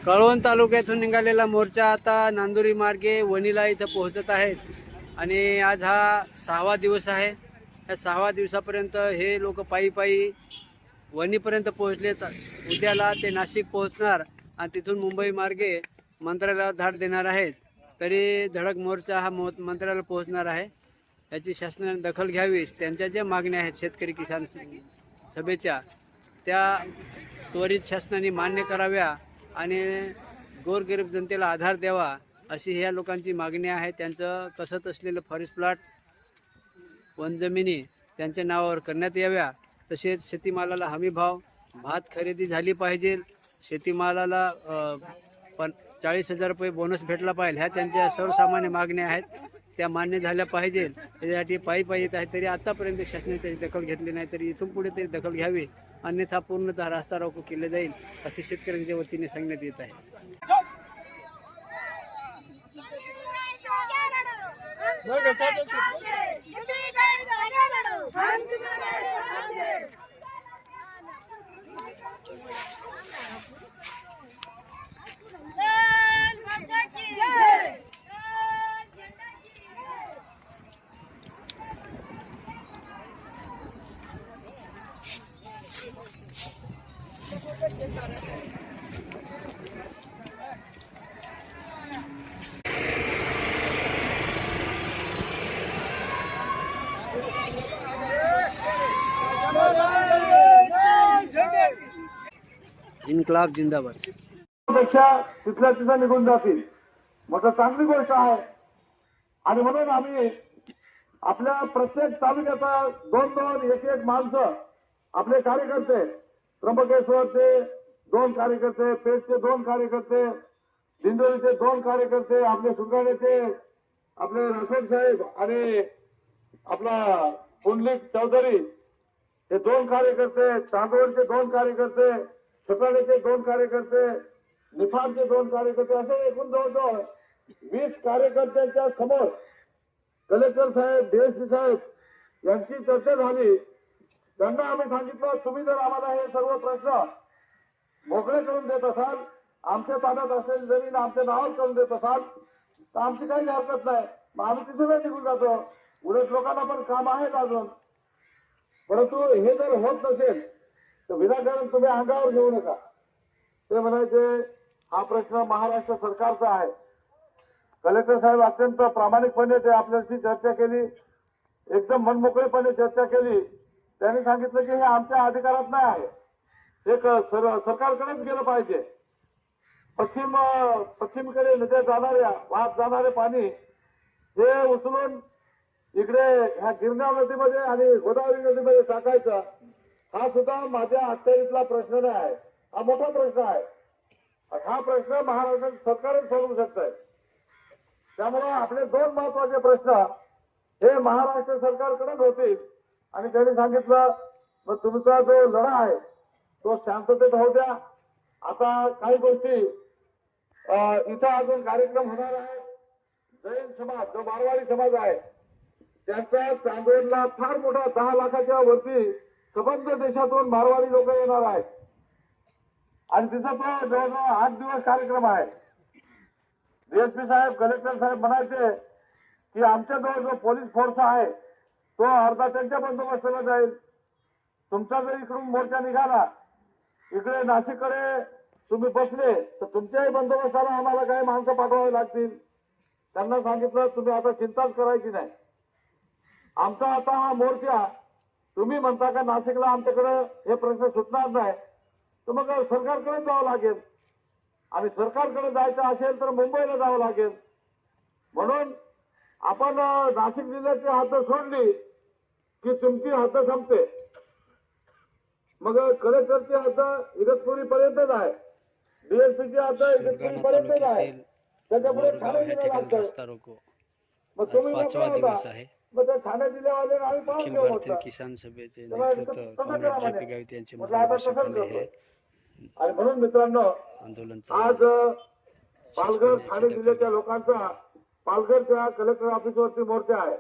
कळवण तालुक्यातून निघालेला मोर्चा आता नांदुरी मार्गे वणीला इथं पोहोचत आहेत आणि आज हा 6वा दिवस आहे। या 6व्या दिवसापर्यंत हे लोक पायी पायी वणीपर्यंत पोहोचलेत। उद्याला ते नाशिक पोहोचणार आणि तिथून मुंबई मार्गे मंत्रालयात धाड देणार आहेत। तरी धडक मोर्चा हा मंत्रालयाला पोहोचणार आहे। याची शासनाने दखल घ्यावी। त्यांच्या ज्या मागण्या आहेत शेतकरी किसान सभेच्या त्या त्वरित शासनाने मान्य कराव्या आणि गोरगरीब जनतेला आधार द्यावा अशी ह्या लोकांची मागणी आहे। त्यांचं कसत असलेलं फॉरेस्ट प्लॉट वनजमिनी त्यांच्या नावावर करण्यात याव्या। तसेच शेतीमालाला हमी भाव, भात खरेदी झाली पाहिजे, शेतीमालाला 40,000 रुपये बोनस भेटला पाहिजे, ह्या त्यांच्या सर्वसामान्य मागण्या आहेत। त्या मान्य झाल्या पाहिजे। त्यासाठी पायी पायी येत आहे। तरी आतापर्यंत शासनाने त्याची दखल घेतली नाही। तरी इथून पुढे तरी दखल घ्यावी, अन्यथा पूर्णतः रास्ता रोको केले जाईल असे शेतकऱ्यांच्या वतीने सांगण्यात येत आहे। इन्कलाब जिंदाबाद। पेक्षा तिथल्या तिथं निघून जातील, मग चांगली गोष्ट आहे। आणि म्हणून आम्ही आपल्या प्रत्येक तालुक्याचा 2-2, 1-1 माणसं आपले कार्यकर्ते, त्र्यंबकेश्वरचे 2 कार्यकर्ते, पेठचे 2 कार्यकर्ते, दिंडोरीचे 2 कार्यकर्ते, आपले सुरगाण्याचे आपले रसोड साहेब आणि आपला पुंडलिक चौधरी हे 2 कार्यकर्ते, चांदवडचे 2 कार्यकर्ते, सकाळचे 2 कार्यकर्ते, निफाडचे 2 कार्यकर्ते, असे एकूण जवळजवळ 20 कार्यकर्त्यांच्या समोर कलेक्टर साहेब, डीएसपी साहेब यांची चर्चा झाली। त्यांना आम्ही सांगितलं, तुम्ही जर आम्हाला हे सर्व प्रश्न मोकळे करून देत असाल, आमच्या ताब्यात असलेली जमीन आमच्या नावावर करून देत असाल तर आमची काही हरकत नाही, मग आम्ही तिथूनच निघून जातो। उलट लोकांना पण काम आहे अजून। परंतु हे जर होत नसेल तर विनाकारण तुम्ही अंगावर घेऊ नका। ते म्हणायचे हा प्रश्न महाराष्ट्र सरकारचा आहे। कलेक्टर साहेब अत्यंत प्रामाणिकपणे ते आपल्याशी चर्चा केली, एकदम मनमोकळेपणे चर्चा केली। त्यांनी सांगितलं की हे आमच्या अधिकारात नाही आहे, हे सरकारकडेच गेलं पाहिजे। पश्चिमेकडे नद्या जाणाऱ्या वाहत जाणारे पाणी हे उचलून इकडे ह्या गिरणा नदीमध्ये आणि गोदावरी नदीमध्ये टाकायचं, हा सुद्धा माझ्या अखत्यारीतला प्रश्न नाही आहे, हा मोठा प्रश्न आहे। हा प्रश्न महाराष्ट्र सरकारच सोडवू शकतंय। त्यामुळे आपले 2 महत्वाचे प्रश्न हे महाराष्ट्र सरकारकडेच होतील। आणि त्यांनी सांगितलं मग तुमचा जो लढा आहे तो शांततेत होऊ द्या। आता काही गोष्टी इथं अजून कार्यक्रम होणार आहे। जैन समाज जो मारवाडी समाज आहे त्यांचा चांदोडला फार मोठा 10 लाखाच्या वरती सबंध देशातून मारवाडी लोक येणार आहेत आणि तिथं तो जवळजवळ 8 दिवस कार्यक्रम आहे। डीएसपी साहेब, कलेक्टर साहेब म्हणायचे की आमच्याजवळ जो पोलीस फोर्स आहे तो अर्धा त्यांच्या बंदोबस्ताला जाईल। तुमचा जर इकडून मोर्चा निघाला, इकडे नाशिककडे तुम्ही बसले तर तुमच्याही बंदोबस्ताला आम्हाला काही माणसं पाठवावी लागतील। त्यांना सांगितलं तुम्ही आता चिंताच करायची नाही, आमचा आता हा मोर्चा तुम्ही म्हणता का नाशिकला आमच्याकडे हे प्रश्न सुटणार नाही तर मग सरकारकडे जावं लागेल आणि सरकारकडे जायचं असेल तर मुंबईला जावं लागेल। म्हणून आपण नाशिक जिल्ह्याची हद्द सोडली की तुमची हद्द संपते। मग कलेक्टरची हद्द इगतपुरी पर्यंतच आहे, डीएसपीची हद्द इगतपुरी पर्यंतच आहे, त्याच्यापुढे ठाणे जिल्हा लागतं। मग तुम्ही 5वा दिवस आहे। मग त्या ठाणे जिल्ह्यावाले आम्ही पाहून अखिल घेऊ भारतीय किसान सभेचे नेतृत्व कॉम्रेड JP गावित यांचे मार्गदर्शनाखाली हे आणि म्हणून मित्रांनो आंदोलन आज पालघर ठाणे जिल्ह्याच्या लोकांचा पालघरच्या कलेक्टर ऑफिसवरती मोर्चा आहे।